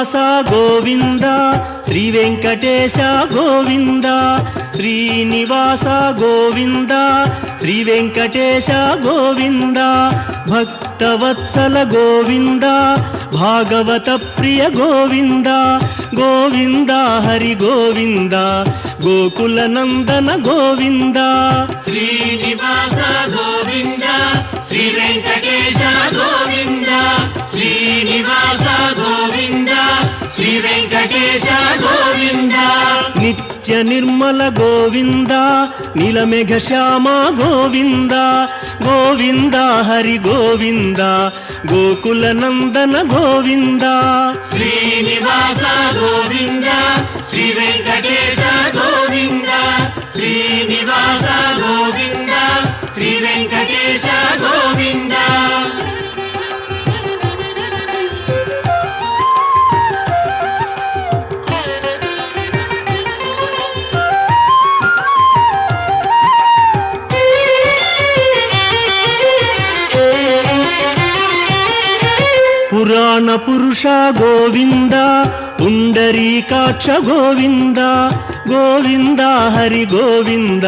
శ్రీనివాస గోవింద శ్రీ వెంకటేశ గోవింద శ్రీనివాస గోవింద శ్రీ వెంకటేశ గోవింద భక్తవత్సల గోవింద భాగవత ప్రియ గోవింద గోవింద హరి గోవింద గోకుల నందన గోవింద శ్రీనివాస గోవింద శ్రీ వెంకటేశ గోవింద శ్రీనివాస గోవింద శ్రీ వెంకటేశ గోవింద నిత్య నిర్మల గోవింద నీలమేఘ శ్యామ గోవింద గోవింద హరి గోవింద గోకుల నందన గోవింద శ్రీనివాస గోవింద శ్రీ వెంకటేశ గోవింద శ్రీనివాస గోవింద శ్రీ వెంకటేశ గోవింద పురాణ పురుష గోవింద పుండరీకాక్ష గోవింద గోవింద హరి గోవింద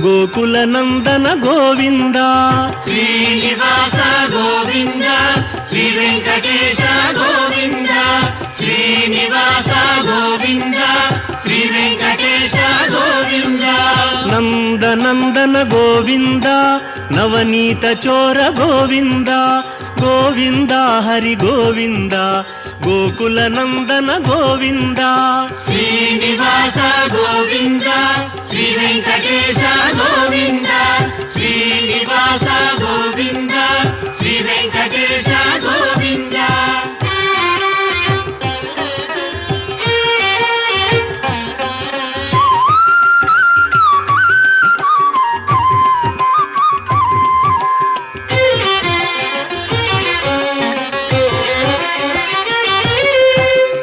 గోకుల నందన గోవింద శ్రీనివాస గోవింద శ్రీ వెంకటేశ గోవింద శ్రీనివాస గోవింద శ్రీ వెంకటేశ గోవింద నందనందన గోవింద నవనీత చోర గోవింద గోవింద హరి గోవింద గోకుల నందన గోవింద శ్రీనివాస గోవింద శ్రీ వెంకటేశ గోవింద శ్రీనివాస గోవింద శ్రీ వెంకటేశ గోవింద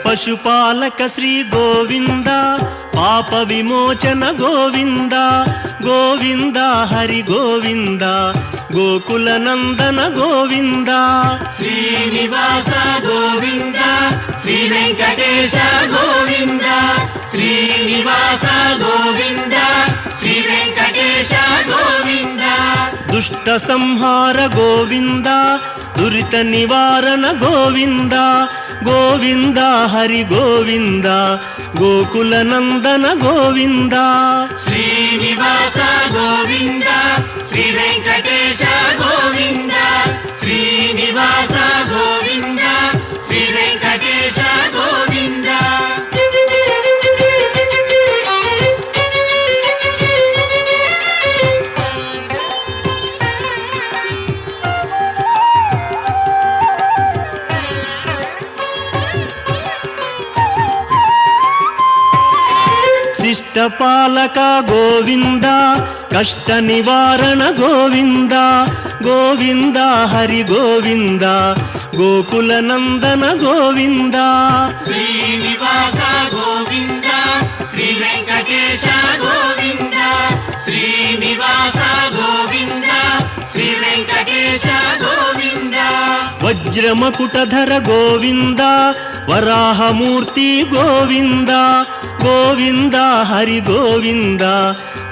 పశుపాలక శ్రీ గోవింద పాప విమోచన గోవింద గోవింద హరి గోవింద గోకుల నందన గోవింద శ్రీనివాస గోవింద శ్రీ వెంకటేశ గోవింద శ్రీనివాస గోవింద శ్రీ వెంకటేశ గోవింద దుష్ట సంహార గోవింద దురిత నివారణ గోవింద గోవింద హరి గోవింద గోకుల నందన గోవింద శ్రీనివాస గోవింద శ్రీ వెంకటేశ గోవింద శ్రీనివాస గోవింద శ్రీ వెంకటేశ గోవింద శిష్టపాలక గోవింద కష్ట నివారణ గోవింద గోవింద హరి గోవింద గోకుల నందన గోవింద శ్రీనివాస గోవింద శ్రీ వెంకటేశ గోవింద శ్రీనివాస గోవింద శ్రీ వెంకటేశ గోవింద వజ్రమకుటధర గోవింద వరాహమూర్తి గోవింద గోవింద హరి గోవింద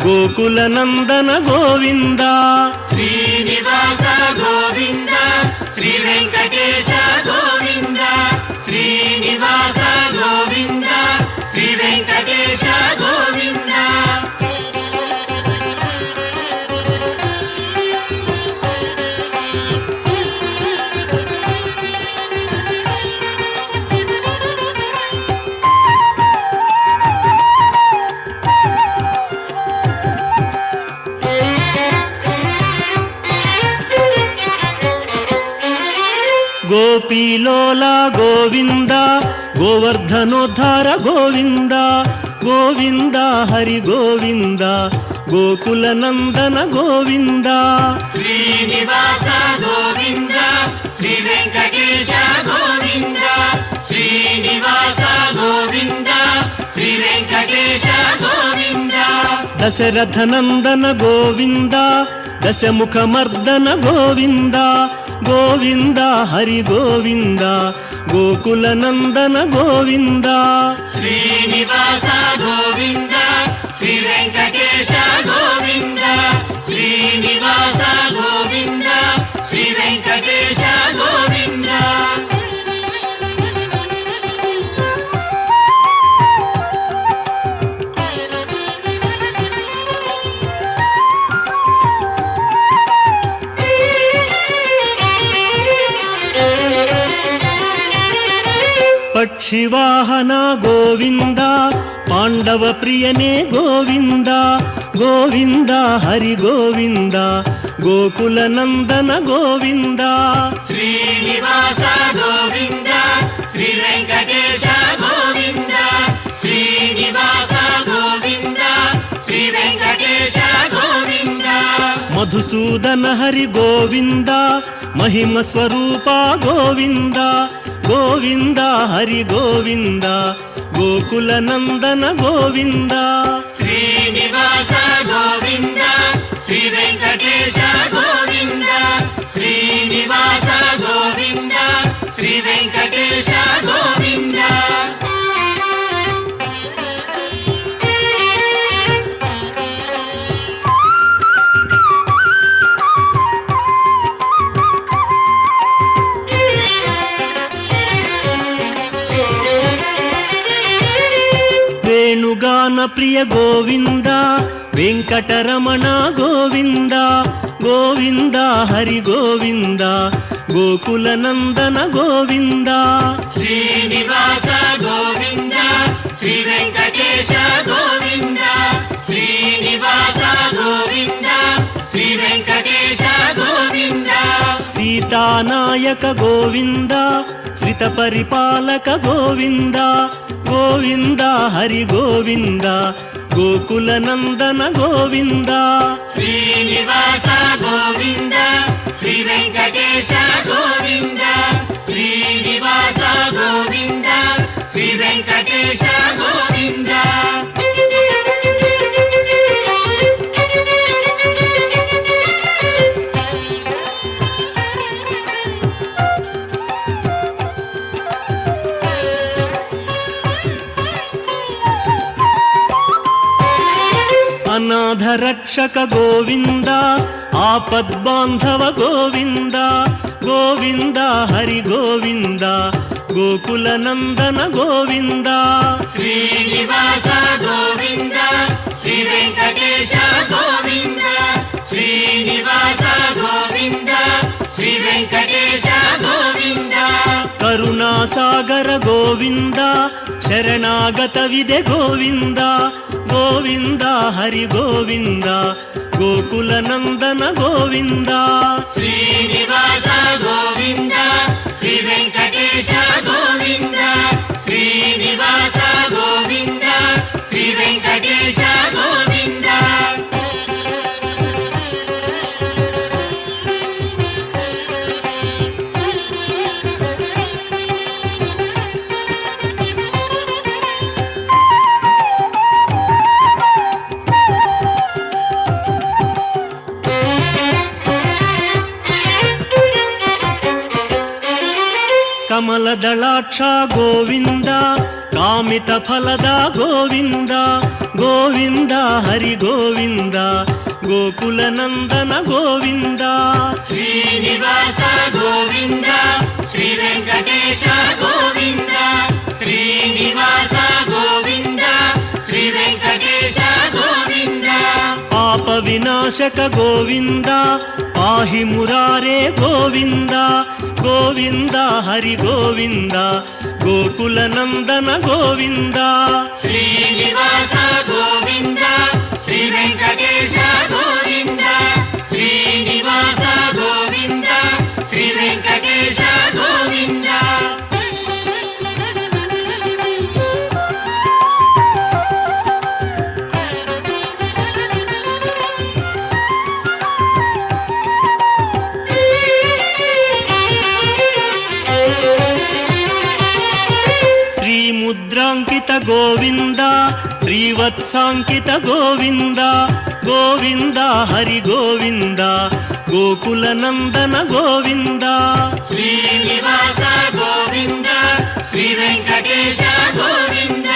గోకుల నందన గోవింద శ్రీనివాస గోవింద శ్రీ వెంకటేశ గోవింద శ్రీనివాస గోవింద శ్రీ వెంకటేశ గోవింద గోపీలోల గోవింద గోవర్ధనోద్ధార గోవింద గోవింద హరి గోవింద గోకుల నందన గోవింద శ్రీనివాస గోవింద శ్రీ వెంకటేశ గోవింద శ్రీనివాస గోవింద శ్రీ వెంకటేశ గోవింద దశరథ నందన గోవింద దశముఖమర్దన గోవింద ಗೋವಿಂದ ಹರಿ ಗೋವಿಂದ ಗೋಕುಲ ನಂದನ ಗೋವಿಂದ ಶ್ರೀನಿವಾಸ ಗೋವಿಂದ ಶ್ರೀ ವೆಂಕಟೇಶ ಗೋವಿಂದ ಶ್ರೀನಿವಾಸ ಗೋವಿಂದ ಶ್ರೀ ವೆಂಕಟೇಶ ಗೋವಿಂದ ಪಕ್ಷಿವಾಹನ ಗೋವಿಂದ ಪಾಂಡವ ಪ್ರಿಯನೇ ಗೋವಿಂದ ಗೋವಿಂದ ಹರಿ ಗೋವಿಂದ ಗೋಕುಲ ನಂದನ ಗೋವಿಂದ ಶ್ರೀನಿವಾಸ ಗೋವಿಂದ ಶ್ರೀ ವೆಂಕಟೇಶ ಗೋವಿಂದ ಶ್ರೀನಿವಾಸ ಗೋವಿಂದ ಶ್ರೀ ವೆಂಕಟೇಶ ಗೋವಿಂದ ಮಧುಸೂದನ ಹರಿ ಗೋವಿಂದ ಮಹಿಮ ಸ್ವರೂಪ ಗೋವಿಂದ ಗೋವಿಂದ ಹರಿ ಗೋವಿಂದ ಗೋಕುಲ ನಂದನ ಗೋವಿಂದ ಶ್ರೀನಿವಾಸ ಗೋವಿಂದ ಶ್ರೀ ವೆಂಕಟೇಶ ಗೋವಿಂದ ಶ್ರೀನಿವಾಸ ಗೋವಿಂದ ಶ್ರೀ ವೆಂಕಟೇಶ ಗೋವಿಂದ ವೇಣುಗಾನ ಪ್ರಿಯ ಗೋವಿಂದ ವೆಂಕಟರಮಣ ಗೋವಿಂದ ಗೋವಿಂದ ಹರಿ ಗೋವಿಂದ ಗೋಕುಲ ನಂದನ ಗೋವಿಂದ ಶ್ರೀನಿವಾಸ ಗೋವಿಂದ ಶ್ರೀ ವೆಂಕಟೇಶ ಗೋವಿಂದ ಶ್ರೀನಿವಾಸ ಗೋವಿಂದ ಶ್ರೀ ವೆಂಕಟೇಶ ಗೋವಿಂದ ಸೀತಾನಾಯಕ ಗೋವಿಂದ ಶ್ರಿತ ಪರಿಪಾಲಕ ಗೋವಿಂದ ಗೋವಿಂದ ಹರಿ ಗೋವಿಂದ ಗೋಕುಲ ನಂದನ ಗೋವಿಂದ ಶ್ರೀನಿವಾಸ ಗೋವಿಂದ ಶ್ರೀ ವೆಂಕಟೇಶ ಗೋವಿಂದ ಶ್ರೀನಿವಾಸ ಗೋವಿಂದ ಶ್ರೀ ವೆಂಕಟೇಶ ಗೋವಿಂದ ಅನಾಥ ರಕ್ಷಕ ಗೋವಿಂದ ಆಪದ್ಬಾಂಧವ ಗೋವಿಂದ ಗೋವಿಂದ ಹರಿ ಗೋವಿಂದ ಗೋಕುಲ ನಂದನ ಗೋವಿಂದ ಶ್ರೀನಿವಾಸ ಗೋವಿಂದ ಶ್ರೀ ವೆಂಕಟೇಶ ಗೋವಿಂದ ಶ್ರೀನಿವಾಸ ಗೋವಿಂದ ಶ್ರೀ ವೆಂಕಟೇಶ ಗೋವಿಂದ ಕರುಣಾಸಾಗರ ಗೋವಿಂದ ಶರಣಾಗತವಿದೆ ಗೋವಿಂದ ಗೋವಿಂದ ಹರಿ ಗೋವಿಂದ ಗೋಕುಲ ನಂದನ ಗೋವಿಂದ ಶ್ರೀನಿವಾಸ ಗೋವಿಂದ ಶ್ರೀ ವೆಂಕಟೇಶ ಗೋವಿಂದ ಶ್ರೀನಿವಾಸ ಗೋವಿಂದ ಶ್ರೀ ವೆಂಕಟೇಶ ಗೋವಿಂದ ಕಮಲದಳಾಕ್ಷ ಗೋವಿಂದ ಕಾಮಿತ ಫಲದ ಗೋವಿಂದ ಗೋವಿಂದ ಹರಿ ಗೋವಿಂದ ಗೋಕುಲ ನಂದನ ಗೋವಿಂದ ಶ್ರೀನಿವಾಸ ಗೋವಿಂದ ಶ್ರೀ ವೆಂಕಟೇಶ ಗೋವಿಂದ ಶ್ರೀನಿವಾಸ ಗೋವಿಂದ ಶ್ರೀ ವೆಂಕಟೇಶ ಗೋವಿಂದ ಪಾಪ ವಿನಾಶಕ ಗೋವಿಂದ ಪಾಹಿ ಮುರಾರೇ ಗೋವಿಂದ ಗೋವಿಂದ ಹರಿ ಗೋವಿಂದ ಗೋಕುಲ ನಂದನ ಗೋವಿಂದ ಶ್ರೀನಿವಾಸ ಗೋವಿಂದ ಶ್ರೀ ವೆಂಕಟೇಶ ಗೋವಿಂದ ಶ್ರೀನಿವಾಸ ಗೋವಿಂದ ಶ್ರೀ ವೆಂಕಟೇಶ ಗೋವಿಂದ ಮುದ್ರಾಂಕಿತ ಗೋವಿಂದ ಶ್ರೀವತ್ಸಾಂಕಿತ ಗೋವಿಂದ ಗೋವಿಂದ ಹರಿ ಗೋವಿಂದ ಗೋಕುಲ ನಂದನ ಗೋವಿಂದ ಶ್ರೀನಿವಾಸ ಗೋವಿಂದ ಶ್ರೀ ವೆಂಕಟೇಶ ಗೋವಿಂದ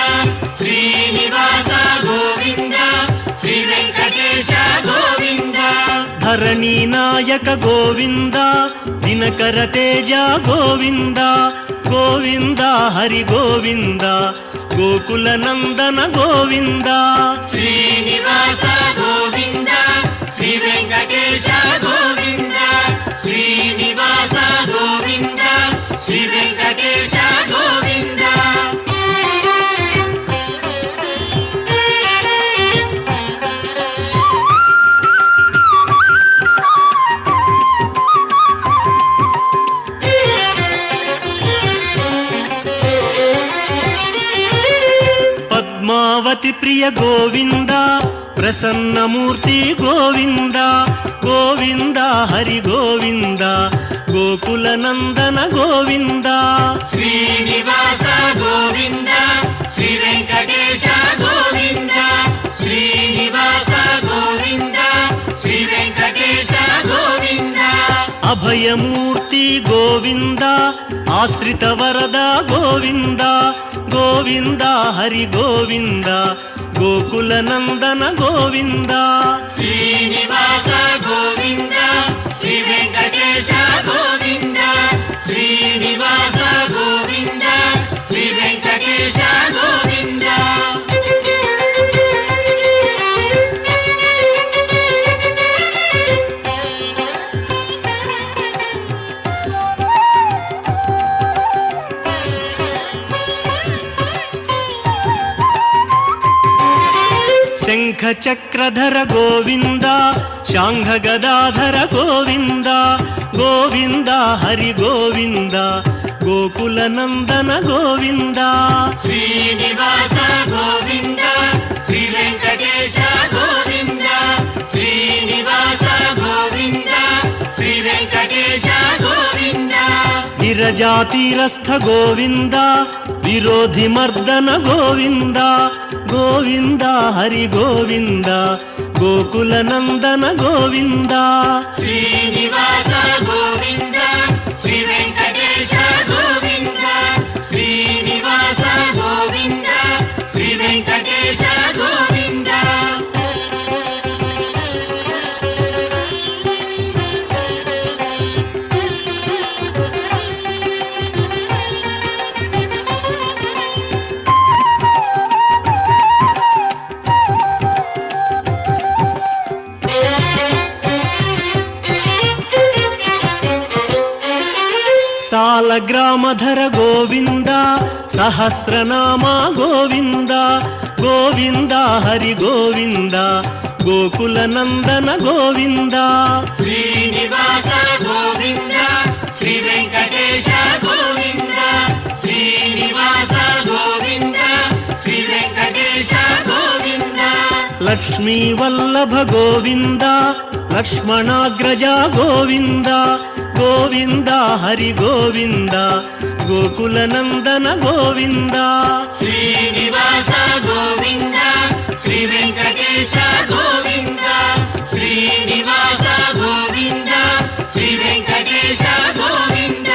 ಶ್ರೀನಿವಾಸ ಗೋವಿಂದ ಶ್ರೀ ವೆಂಕಟೇಶ ಗೋವಿಂದ ಧರಣಿ ನಾಯಕ ಗೋವಿಂದ ದಿನಕರ ತೇಜ ಗೋವಿಂದ ಗೋವಿಂದ ಹರಿ ಗೋವಿಂದ ಗೋಕುಲ ನಂದನ ಗೋವಿಂದ ಶ್ರೀನಿವಾಸ ಗೋವಿಂದ ಶ್ರೀ ವೆಂಕಟೇಶ ಗೋವಿಂದ ಶ್ರೀನಿವಾಸ ಗೋವಿಂದ ಶ್ರೀ ವೆಂಕಟೇಶ ಗೋವಿಂದ ಪದ್ಮಾವತಿ ಪ್ರಿಯ ಗೋವಿಂದ ಪ್ರಸನ್ನ ಮೂರ್ತಿ ಗೋವಿಂದ ಗೋವಿಂದ ಹರಿ ಗೋವಿಂದ ಗೋಕುಲ ನಂದನ ಗೋವಿಂದ ಶ್ರೀನಿವಾಸ ಗೋವಿಂದ ಶ್ರೀ ವೆಂಕಟೇಶ ಗೋವಿಂದ ಶ್ರೀನಿವಾಸ ಗೋವಿಂದ ಶ್ರೀ ವೆಂಕಟೇಶ ಗೋವಿಂದ ಅಭಯ ಮೂರ್ತಿ ಗೋವಿಂದ ಆಶ್ರಿತ ವರದ ಗೋವಿಂದ ಗೋವಿಂದ ಹರಿ ಗೋವಿಂದ ಗೋಕುಲ ನಂದನ ಗೋವಿಂದ ಶ್ರೀನಿವಾಸ ಗೋವಿಂದ ಶ್ರೀ ವೆಂಕಟೇಶ ಗೋವಿಂದ ಶ್ರೀನಿವಾಸ ಗೋವಿಂದ ಶ್ರೀ ವೆಂಕಟೇಶ ಗೋವಿಂದ ಶಂಖ ಚಕ್ರಧರ ಗೋವಿಂದ ಶಾಂಘ ಗದಾಧರ ಗೋವಿಂದ ಗೋವಿಂದ ಹರಿ ಗೋವಿಂದ ಗೋಕುಲ ನಂದನ ಗೋವಿಂದ ಶ್ರೀನಿವಾಸ ಗೋವಿಂದ ಶ್ರೀ ವೆಂಕಟೇಶ ಗೋವಿಂದ ಶ್ರೀನಿವಾಸ ಗೋವಿಂದ ಶ್ರೀ ವೆಂಕಟೇಶ ಗೋವಿಂದ ವಿರಜಾತೀರಸ್ಥ ಗೋವಿಂದ ವಿರೋಧಿ ಮರ್ದನ ಗೋವಿಂದ ಗೋವಿಂದ ಹರಿ ಗೋವಿಂದ ಗೋಕುಲ ನಂದನ ಗೋವಿಂದ ಶ್ರೀನಿವಾಸ ಗೋವಿಂದ ಶ್ರೀ ವೆಂಕಟೇಶ ಗೋವಿಂದ ಶ್ರೀನಿವಾಸ ಗೋವಿಂದ ಶ್ರೀ ವೆಂಕಟೇಶ ಗೋವಿಂದ ಸಾಲಗ್ರಾಮಧರ ಗೋವಿಂದ ಸಹಸ್ರನಾಮ ಗೋವಿಂದ ಗೋವಿಂದ ಹರಿ ಗೋವಿಂದ ಗೋಕುಲ ನಂದನ ಗೋವಿಂದ ಶ್ರೀನಿವಾಸ ಗೋವಿಂದ ಶ್ರೀ ವೆಂಕಟೇಶ ಗೋವಿಂದ ಶ್ರೀನಿವಾಸ ಗೋವಿಂದ ಶ್ರೀ ವೆಂಕಟೇಶ ಗೋವಿಂದ ಲಕ್ಷ್ಮೀ ವಲ್ಲಭ ಗೋವಿಂದ ಲಕ್ಷ್ಮಣಾಗ್ರಜ ಗೋವಿಂದ ಗೋವಿಂದ ಹರಿ ಗೋವಿಂದ ಗೋಕುಲ ನಂದನ ಗೋವಿಂದ ಶ್ರೀನಿವಾಸ ಗೋವಿಂದ ಶ್ರೀ ವೆಂಕಟೇಶ ಗೋವಿಂದ ಶ್ರೀನಿವಾಸ ಗೋವಿಂದ ಶ್ರೀ ವೆಂಕಟೇಶ ಗೋವಿಂದ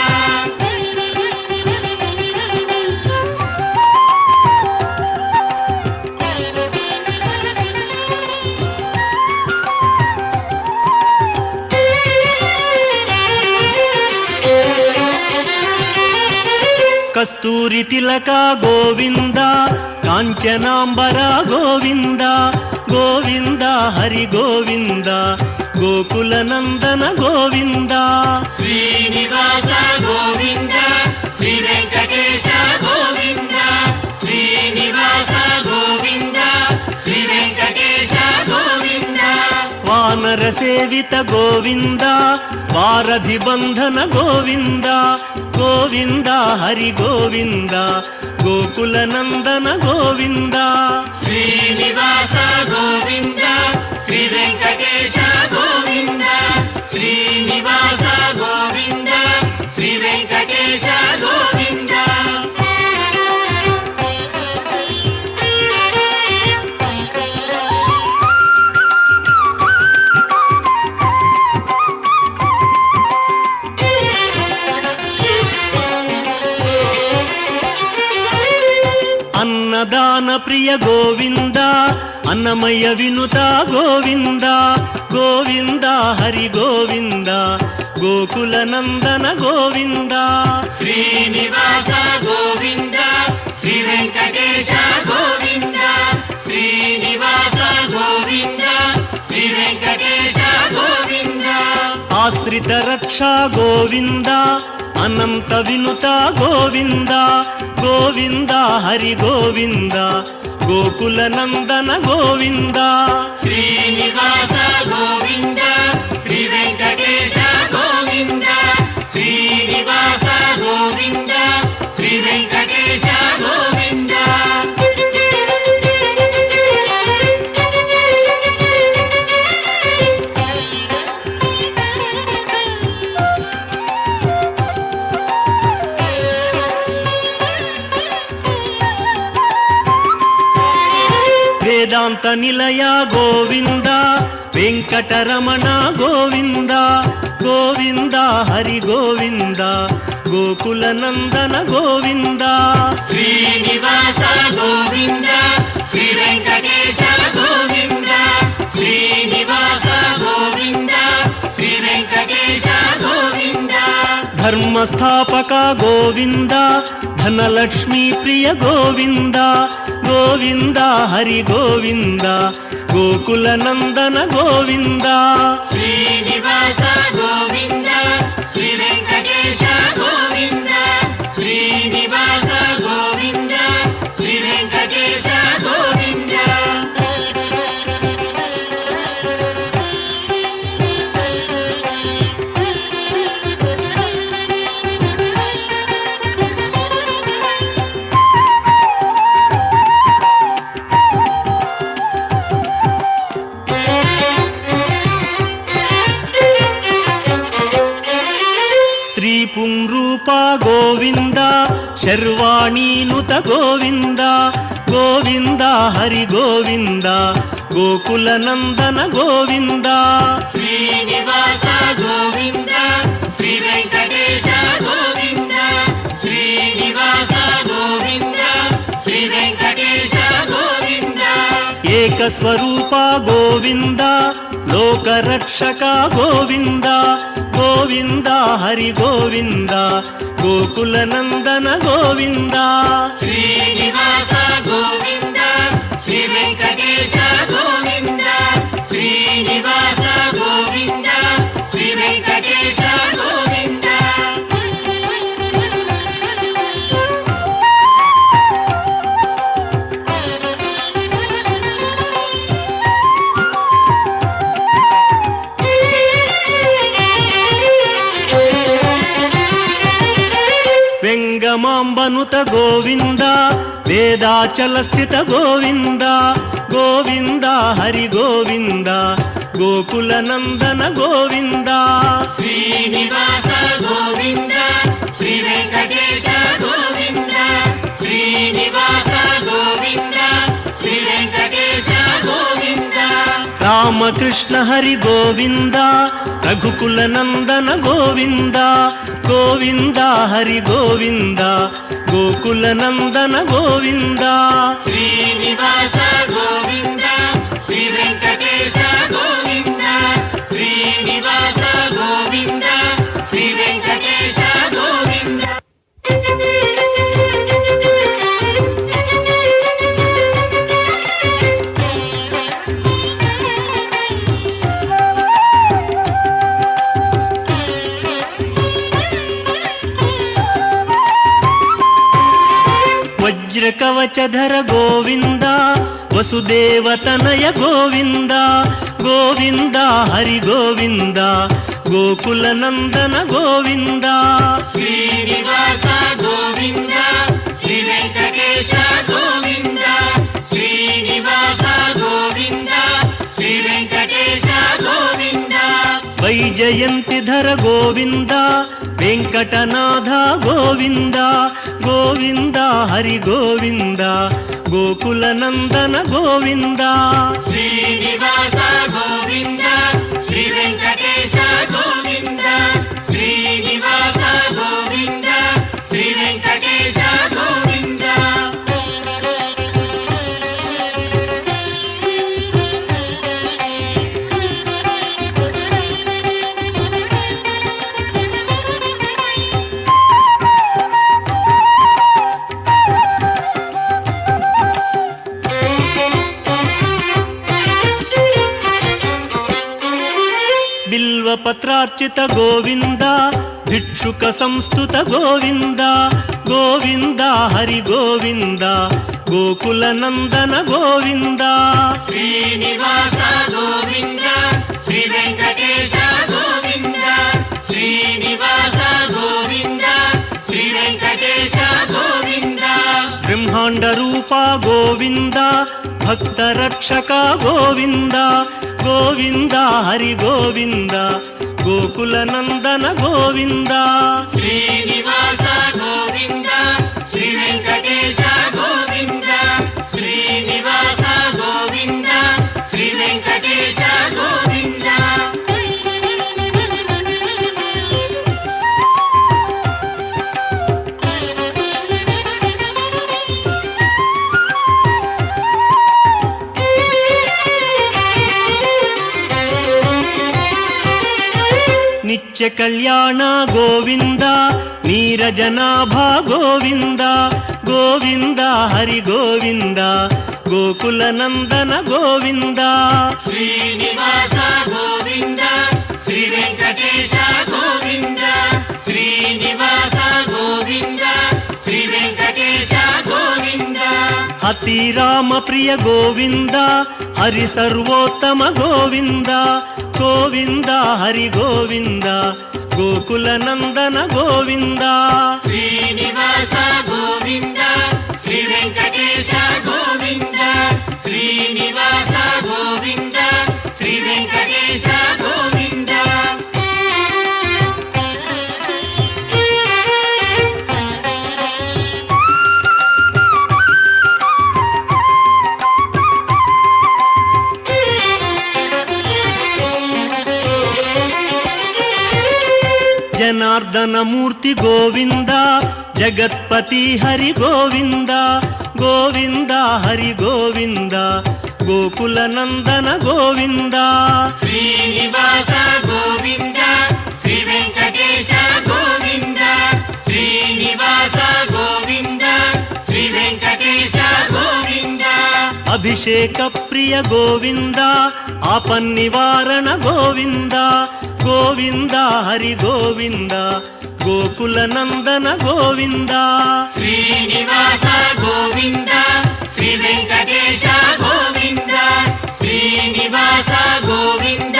ಕಸ್ತೂರಿ ತಿಲಕ ಗೋವಿಂದ ಕಾಂಚನಾಂಬರ ಗೋವಿಂದ ಗೋವಿಂದ ಹರಿ ಗೋವಿಂದ ಗೋಕುಲ ನಂದನ ಗೋವಿಂದ ಶ್ರೀನಿವಾಸ ಗೋವಿಂದ ಶ್ರೀ ವೆಂಕಟೇಶ ಗೋವಿಂದ ಶ್ರೀನಿವಾಸ ಗೋವಿಂದ ಶ್ರೀ ವೆಂಕಟೇಶ ಗೋವಿಂದ ವಾನರ ಸೇವಿತ ಗೋವಿಂದ ವಾರಧಿ ಬಂಧನ ಗೋವಿಂದ ಗೋವಿಂದ ಹರಿ ಗೋವಿಂದ ಗೋಕುಲ ನಂದನ ಗೋವಿಂದ ಶ್ರೀನಿವಾಸ ಗೋವಿಂದ ಶ್ರೀ ವೆಂಕಟೇಶ ಗೋವಿಂದ ಶ್ರೀನಿವಾಸ ಗೋವಿಂದ ಶ್ರೀ ವೆಂಕಟೇಶ ಗೋವಿಂದ ప్రియ గోవింద అన్నమయ్య వినుత గోవింద గోవింద హరి గోవింద గోకుల నందన గోవింద శ్రీనివాస గోవింద శ్రీ వెంకటేశ గోవింద శ్రీనివాస గోవింద శ్రీ వెంకటేశ గోవింద ఆశ్రిత రక్ష గోవింద అనంత వినుత గోవింద గోవింద హరి గోవింద గోకుల నందన గోవింద శ్రీనివాస గోవింద శ్రీ వెంకటేశ గోవింద శ్రీనివాస గోవింద శ్రీ వెంకటేశ గోవింద వేదాంత నిలయ గోవింద వెంకటరమణ గోవింద గోవింద హరి గోవింద గోకుల నందన గోవింద శ్రీనివాస గోవింద శ్రీ వెంకటేశ గోవింద శ్రీనివాస గోవింద శ్రీ వెంకటేశ గోవింద ధర్మస్థాపక గోవింద ధనలక్ష్మీ ప్రియ గోవింద గోవింద హరి గోవింద గోకుల నందన గోవింద శ్రీనివాస గోవింద శ్రీ వెంకటేశ గోవింద శ్రీనివాస గోవింద శ్రీ వెంకటేశ గోవింద స్త్రీ పుంరూప గోవింద శర్వాణీనుత గోవింద గోవింద హరి గోవింద గోకుల నందన గోవింద శ్రీనివాస గోవింద శ్రీ వెంకటేశ గోవింద శ్రీనివాస గోవింద శ్రీ వెంకటేశ గోవింద ఏకస్వరూప గోవింద లోకరక్షక గోవింద గోవింద హరి గోవింద గోకుల నందన గోవింద శ్రీనివాస గోవింద శ్రీ వెంకటేశ గోవింద శ్రీనివాస గోవింద శ్రీ వెంకటేశ గోవింద వెంగమాంబనుత గోవింద వేదాచల స్థిత గోవింద గోవింద హరి గోవింద గోకుల నందన గోవింద శ్రీనివాస గోవింద శ్రీ వెంకటేశ గోవింద శ్రీనివాస గోవింద శ్రీ వెంకటేశ గోవింద రామకృష్ణ హరి గోవింద రఘుకుల నందన గోవింద గోవింద హరి గోవింద గోకుల నందన గోవింద శ్రీనివాస గోవింద శ్రీ వెంకటేశ గోవింద శ్రీనివాస గోవింద శ్రీ వెంకటేశ గోవింద వజ్రకవచధర గోవింద వసుదేవతనయ గోవింద గోవింద హరి గోవింద గోకుల నందన గోవింద శ్రీనివాస గోవింద శ్రీ వెంకటేశ గోవింద శ్రీనివాస గోవింద శ్రీ వెంకటేశ గోవింద వైజయంతిధర గోవింద వెంకటనాథ గోవింద గోవింద హరి గోవింద గోకుల నందన గోవింద శ్రీనివాస గోవింద శ్రీ వెంకటేశ గోవింద శ్రీనివాస గోవింద శ్రీ వెంకటేశ గోవింద బిల్వపత్రార్చిత గోవింద భిక్షుక సంస్థుత గోవింద గోవింద హరి గోవింద గోకుల నందన గోవింద శ్రీనివాస గోవింద శ్రీ వెంకటేశ గోవింద శ్రీనివాస గోవింద శ్రీ వెంకటేశ గోవింద బ్రహ్మాండ రూప గోవింద భక్త రక్షక గోవింద గోవింద హరి గోవింద గోకుల నందన గోవింద శ్రీనివాస గోవింద శ్రీ వెంకటేశ గోవింద శ్రీనివాస గోవింద శ్రీ వెంకటేశ గోవింద నిత్య కళ్యాణ గోవింద నీరజనాభ గోవింద గోవింద హరి గోవింద గోకుల నందన గోవింద శ్రీనివాస గోవింద శ్రీ వెంకటేశ గోవింద శ్రీనివాస గోవింద శ్రీ వెంకటేశ గోవింద అతి రామ ప్రియ గోవింద హరి సర్వోత్తమ గోవింద గోవింద హరి గోవింద గోకుల నందన గోవింద శ్రీనివాస గోవింద శ్రీ వెంకటేశ గోవింద శ్రీనివాస గోవింద శ్రీ వెంకటేశ గోవింద జనార్దన మూర్తి గోవింద జగత్పతి హరి గోవింద గోవింద హరి గోవింద గోకుల నందన గోవింద శ్రీనివాస గోవింద శ్రీ వెంకటేశ గోవింద శ్రీనివాస గోవింద శ్రీ వెంకటేశ గోవింద అభిషేక ప్రియ గోవింద ఆపన్నివారణ గోవింద గోవింద హరి గోవింద గోకుల నందన గోవింద శ్రీనివాస గోవింద శ్రీ వెంకటేశ గోవింద శ్రీనివాస గోవింద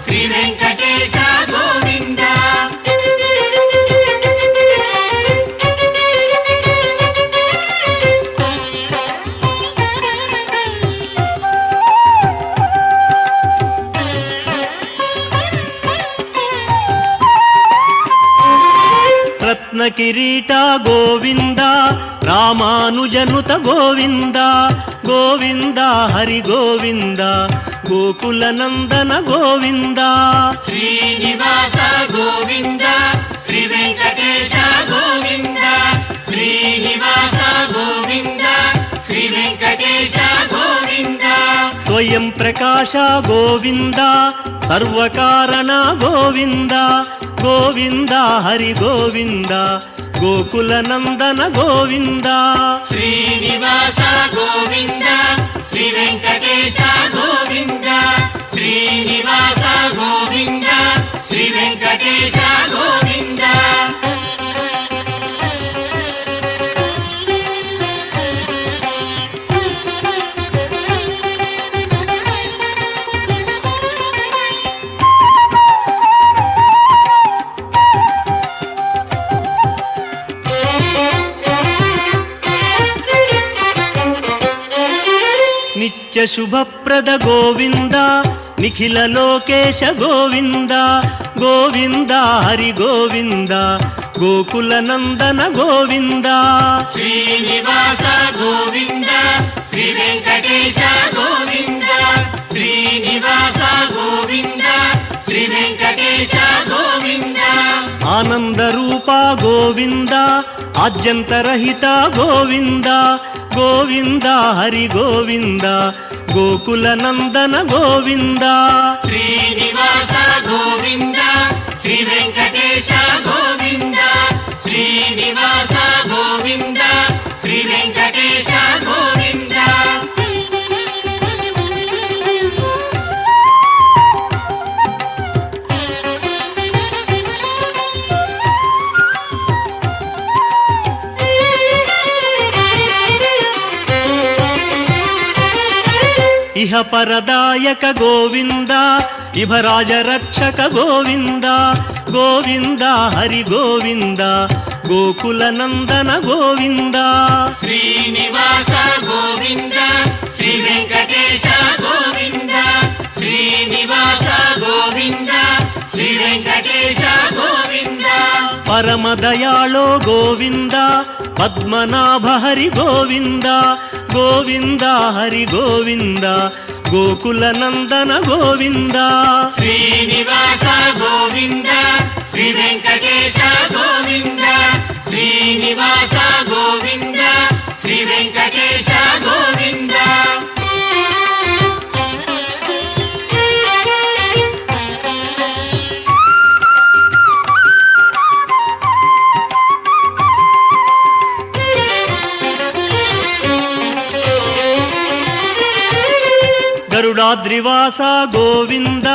శ్రీ వెంకటేశ గోవింద రత్న కిరీట గోవింద రామానుజనుత గోవింద గోవింద హరి గోవింద గోకుల నందన గోవింద శ్రీనివాస గోవింద శ్రీ వెంకటేశ గోవింద శ్రీనివాస గోవింద శ్రీ వెంకటేశ గోవింద స్వయం ప్రకాశ గోవింద సర్వకారణ గోవింద గోవింద హరి గోవింద గోకుల నందన గోవింద శ్రీనివాస గోవింద శ్రీ వెంకటేశ గోవింద శ్రీనివాస గోవింద శ్రీ వెంకటేశ గోవింద నిత్య శుభప్రద గోవింద నిఖిల లోకేశ గోవింద గోవింద హరి గోవింద గోకుల నందన గోవింద శ్రీనివాస గోవింద శ్రీ వెంకటేశ గోవింద శ్రీనివాస గోవింద శ్రీ వెంకటేశ గోవింద ఆనంద రూప గోవింద ఆద్యంతరహిత గోవింద గోవింద హరి గోవింద గోకుల నందన గోవింద శ్రీనివాస గోవింద శ్రీ వెంకటేశ గోవింద శ్రీనివాస గోవింద శ్రీ వెంకటేశ గోవింద ఇహ పరదాయక గోవింద ఇభరాజ రక్షక గోవింద గోవింద హరి గోవింద గోకుల నందన గోవింద శ్రీనివాస గోవింద శ్రీ వెంకటేశ గోవింద శ్రీనివాస గోవింద శ్రీ వెంకటేశ గోవింద పరమదయాళో గోవింద పద్మనాభ హరి గోవింద గోవింద హరి గోవింద గోకుల నందన గోవింద శ్రీనివాస గోవింద శ్రీ వెంకటేశ గోవింద శ్రీనివాస గోవింద శ్రీ వెంకటేశ గోవింద గరుడాద్రివాస గోవింద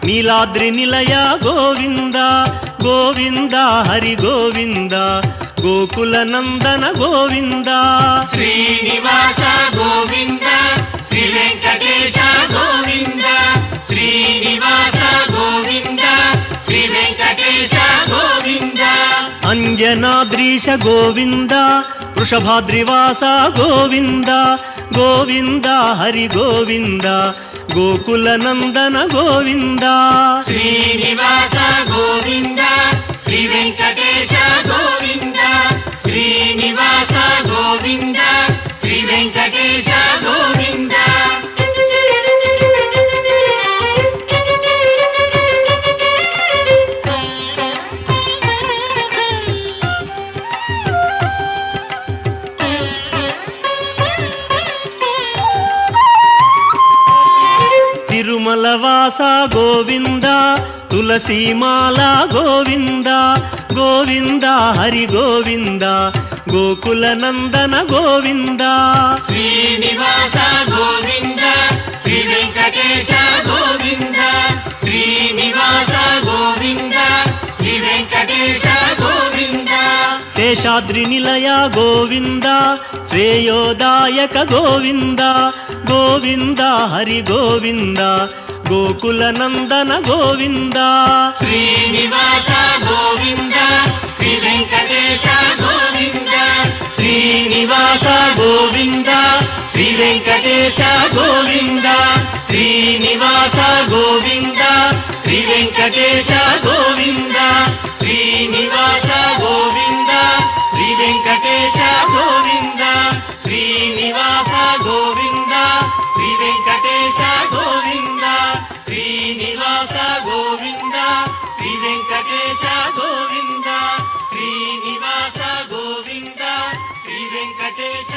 నీలాద్రి నిలయ గోవింద గోవింద హరి గోవింద గోకుల నందన గోవింద శ్రీనివాస గోవింద శ్రీ వెంకటేశ గోవింద శ్రీనివాస గోవింద శ్రీ వెంకటేశ గోవింద అంజనాద్రీశ గోవింద వృషభాద్రివాస గోవింద గోవింద హరి గోవింద గోకుల నందన గోవింద శ్రీనివాస గోవింద శ్రీ వెంకటేశ గోవింద శ్రీనివాస గోవింద శ్రీ వెంకటేశ గోవింద తిరుమలవాస గోవింద తులసీమాల గోవింద గోవింద హరి గోవింద గోకుల నందన గోవింద శ్రీనివాస గోవింద శ్రీ వెంకటేశ గోవింద శ్రీనివాస గోవింద శ్రీ వెంకటేశ గోవింద శేషాద్రి నిలయ గోవింద శ్రేయోదాయక గోవింద గోవింద హరి గోవింద గోకుల నందన గోవింద శ్రీనివాస గోవింద శ్రీ వెంకటేశ గోవింద శ్రీనివాస గోవింద శ్రీ వెంకటేశ గోవింద శ్రీనివాస గోవింద శ్రీ వెంకటేశ గోవింద శ్రీనివాస గోవింద శ్రీ వెంకటేశ గోవింద శ్రీనివాస గోవింద శ్రీ వెంకటేశ గోవింద శ్రీనివాస గోవింద శ్రీ వెంకటేశ గోవింద శ్రీనివాస గోవింద శ్రీ వెంకటేశ